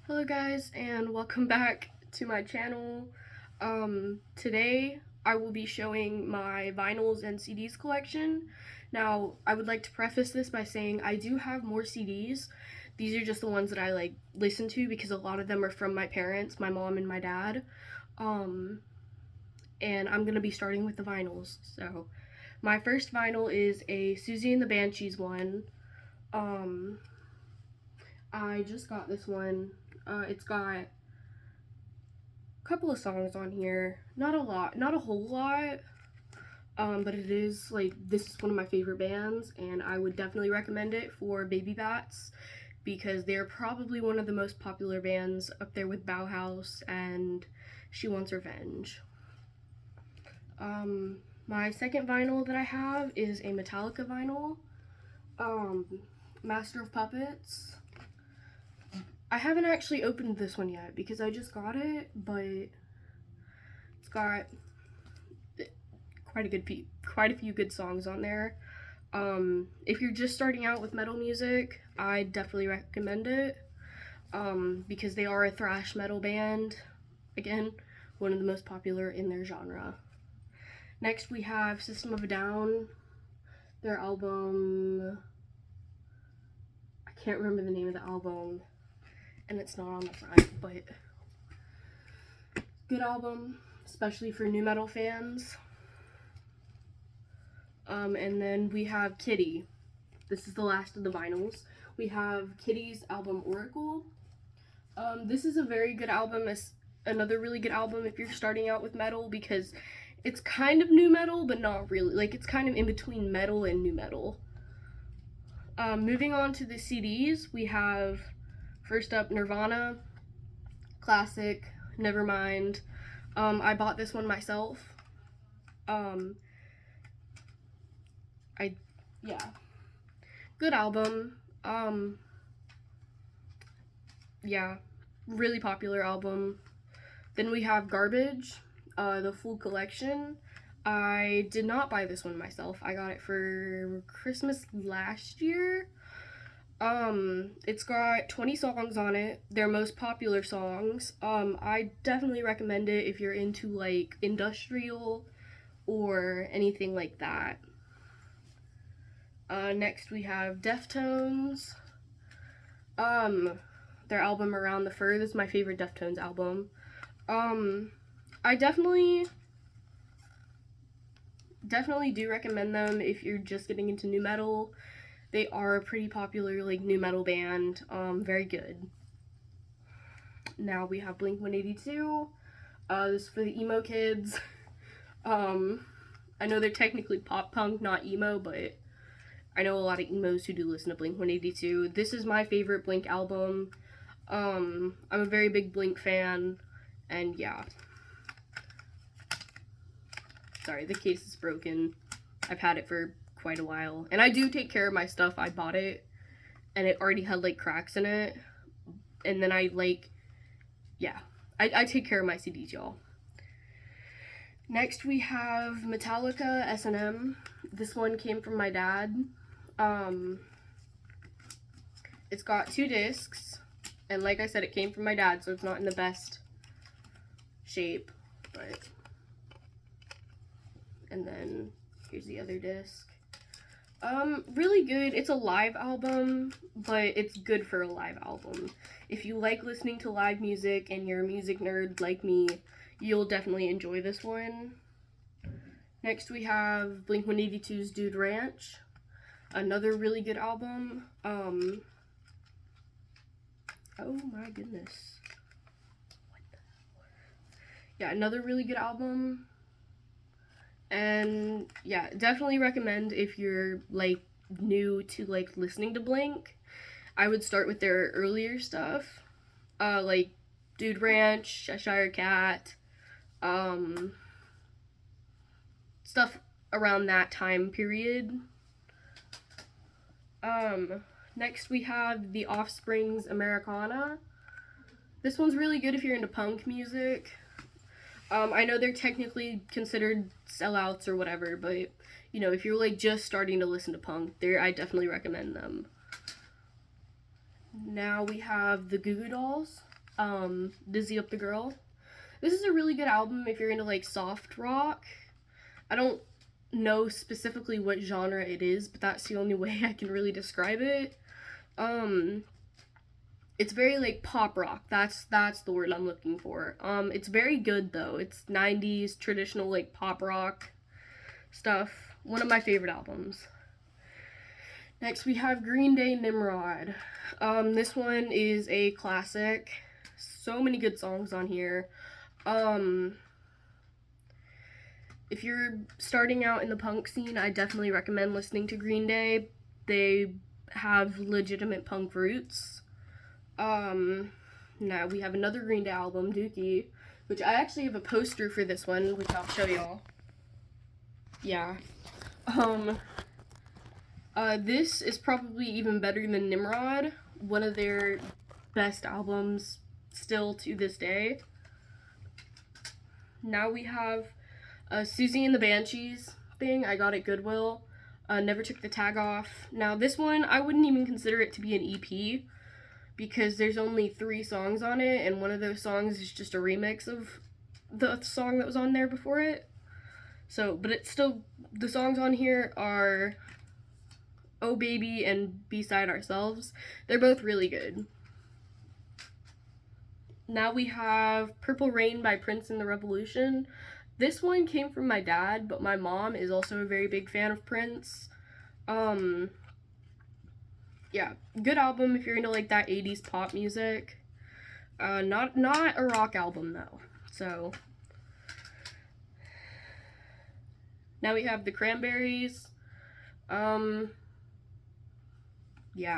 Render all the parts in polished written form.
Hello guys and welcome back to my channel. Today I will be showing my vinyls and CDs collection. Now I would like to preface this by saying I do have more CDs. These are just the ones that I listen to because a lot of them are from my parents, my mom and my dad. And I'm gonna be starting with the vinyls. So my first vinyl is a Susie and the Banshees one. I just got this one. It's got a couple of songs on here. Not a lot, not a whole lot. But it is this is one of my favorite bands, and I would definitely recommend it for Baby Bats because they're probably one of the most popular bands up there with Bauhaus and She Wants Revenge. My second vinyl that I have is a Metallica vinyl, Master of Puppets. I haven't actually opened this one yet because I just got it, but it's got quite a few good songs on there. If you're just starting out with metal music, I definitely recommend it because they are a thrash metal band. Again, one of the most popular in their genre. Next, we have System of a Down. Their album, I can't remember the name of the album, and it's not on the front, but good album, especially for nu metal fans. And then we have Kitty. This is the last of the vinyls. We have Kitty's album Oracle. This is a very good album. It's another really good album if you're starting out with metal because it's kind of nu metal, but not really. It's kind of in between metal and nu metal. Moving on to the CDs, we have first up Nirvana, classic, Nevermind. I bought this one myself. Yeah, good album. Yeah, really popular album. Then we have Garbage, the full collection. I did not buy this one myself. I got it for Christmas last year. It's got 20 songs on it. Their most popular songs. I definitely recommend it if you're into industrial or anything like that. Next we have Deftones. Their album Around the Fur. This is my favorite Deftones album. I definitely do recommend them if you're just getting into nu metal. They are a pretty popular nu metal band. Very good. Now we have Blink-182. This is for the emo kids. I know they're technically pop punk, not emo, but I know a lot of emos who do listen to Blink-182. This is my favorite Blink album. I'm a very big Blink fan, and yeah. Sorry, the case is broken. I've had it for quite a while, and I do take care of my stuff. I bought it, and it already had cracks in it, and then I take care of my CDs, y'all. Next we have Metallica S&M. This one came from my dad. It's got 2 discs, and like I said, it came from my dad, so it's not in the best shape, but, and then here's the other disc. Really good. It's a live album, but it's good for a live album. If you like listening to live music and you're a music nerd like me, you'll definitely enjoy this one. Next we have Blink-182's Dude Ranch. Another really good album. Oh my goodness. What the hell? Yeah, another really good album. And yeah, definitely recommend if you're new to listening to Blink. I would start with their earlier stuff. Dude Ranch, Cheshire Cat, stuff around that time period. Next we have The Offspring's Americana. This one's really good if you're into punk music. I know they're technically considered sellouts or whatever, but if you're just starting to listen to punk, I definitely recommend them. Now we have the Goo Goo Dolls. Dizzy Up the Girl. This is a really good album if you're into like soft rock. I don't know specifically what genre it is, but that's the only way I can really describe it. It's very like pop rock. That's the word I'm looking for. It's very good though. It's 90s traditional like pop rock stuff. One of my favorite albums. Next we have Green Day, Nimrod. This one is a classic. So many good songs on here. If you're starting out in the punk scene, I definitely recommend listening to Green Day. They have legitimate punk roots. Now we have another Green Day album, Dookie, which I actually have a poster for this one, which I'll show y'all. Yeah. This is probably even better than Nimrod, one of their best albums still to this day. Now we have Susie and the Banshees thing I got at Goodwill. Never took the tag off. Now this one, I wouldn't even consider it to be an EP because there's only 3 songs on it, and one of those songs is just a remix of the song that was on there before it. So, but it's still, the songs on here are Oh Baby and Beside Ourselves. They're both really good. Now we have Purple Rain by Prince and the Revolution. This one came from my dad, but my mom is also a very big fan of Prince. Yeah, good album if you're into like that 80s pop music. Not a rock album though. So now we have the Cranberries. Yeah,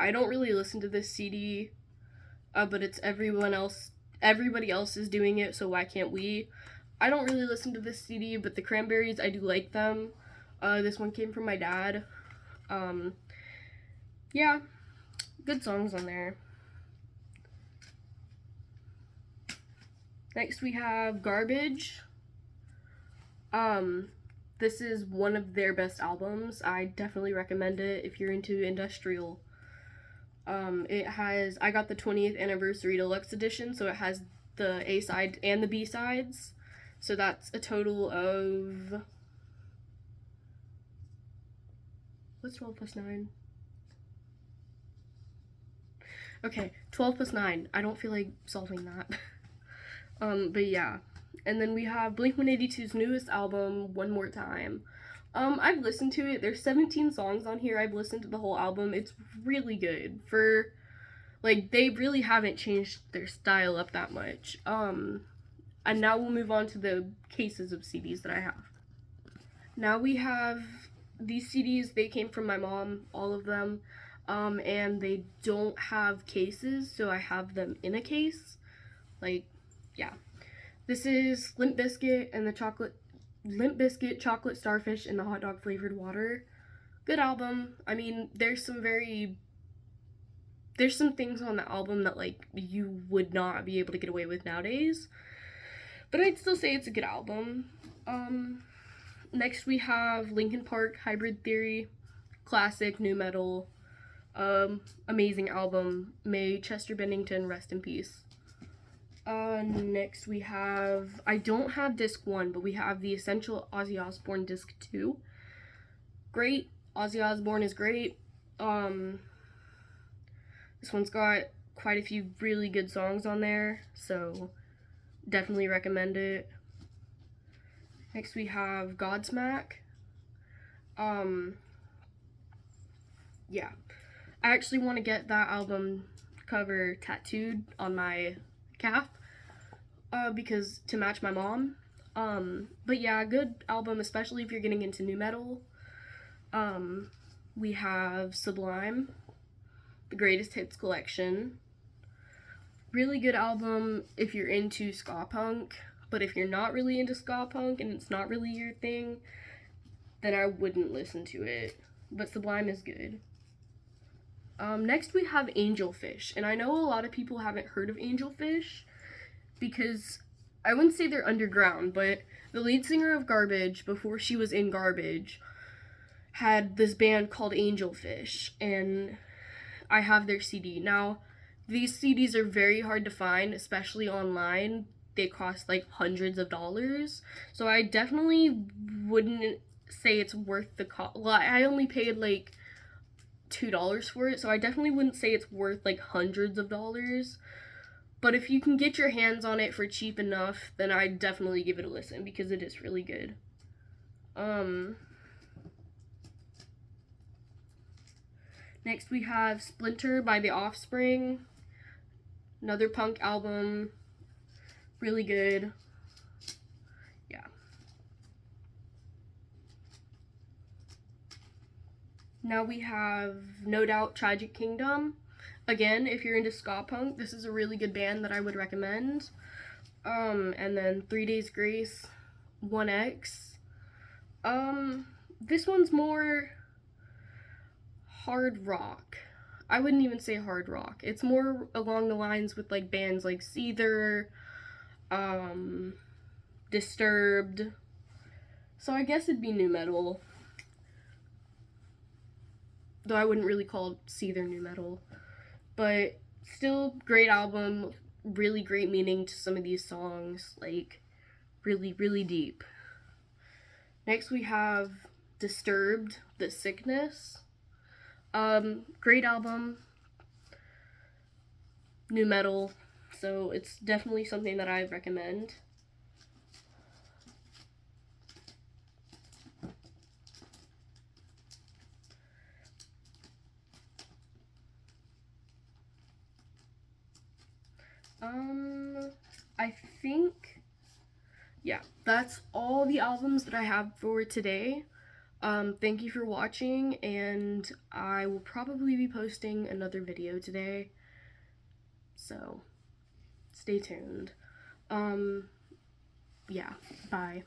I don't really listen to this CD, but it's everybody else is doing it, so why can't we? I don't really listen to this CD, but the Cranberries, I do like them. This one came from my dad. Yeah, good songs on there. Next we have Garbage. This is one of their best albums. I definitely recommend it if you're into industrial. I got the 20th anniversary deluxe edition, so it has the A side and the B sides. So that's a total of, what's 12 plus 9? Okay, 12 plus 9. I don't feel like solving that. But yeah. And then we have Blink-182's newest album, One More Time. I've listened to it. There's 17 songs on here. I've listened to the whole album. It's really good. Like, they really haven't changed their style up that much. And now we'll move on to the cases of CDs that I have. Now we have these CDs. They came from my mom, all of them. And they don't have cases, so I have them in a case. Like, yeah. This is Limp Bizkit and the Chocolate Starfish and the Hot Dog Flavored Water. Good album. I mean, there's some things on the album that like you would not be able to get away with nowadays. But I'd still say it's a good album. Next we have Linkin Park, Hybrid Theory, classic nu metal, amazing album. May Chester Bennington rest in peace. Next we have, I don't have disc 1, but we have the Essential Ozzy Osbourne disc 2. Great. Ozzy Osbourne is great. This one's got quite a few really good songs on there, so definitely recommend it. Next we have Godsmack. Yeah. I actually want to get that album cover tattooed on my calf, because to match my mom. But yeah, good album, especially if you're getting into nu metal. We have Sublime, the Greatest Hits Collection. Really good album if you're into ska punk, but if you're not really into ska punk and it's not really your thing, then I wouldn't listen to it. But Sublime is good. Next we have Angelfish, and I know a lot of people haven't heard of Angelfish because I wouldn't say they're underground, but the lead singer of Garbage, before she was in Garbage, had this band called Angelfish, and I have their CD. Now, these CDs are very hard to find, especially online. They cost like hundreds of dollars. So I definitely wouldn't say it's worth the cost. Well, I only paid like $2 for it, so I definitely wouldn't say it's worth like hundreds of dollars. But if you can get your hands on it for cheap enough, then I'd definitely give it a listen because it is really good. Next we have Splinter by The Offspring. Another punk album. Really good. Yeah. Now we have No Doubt Tragic Kingdom. Again, if you're into ska punk, this is a really good band that I would recommend. And then 3 Days Grace, 1X. This one's more hard rock. I wouldn't even say hard rock. It's more along the lines with like bands like Seether, Disturbed. So I guess it'd be nu metal. Though I wouldn't really call Seether nu metal. But still great album, really great meaning to some of these songs, like really, really deep. Next we have Disturbed, The Sickness. Great album, nu metal, so it's definitely something that I recommend. I think, yeah, that's all the albums that I have for today. Thank you for watching, and I will probably be posting another video today, so stay tuned. Yeah, bye.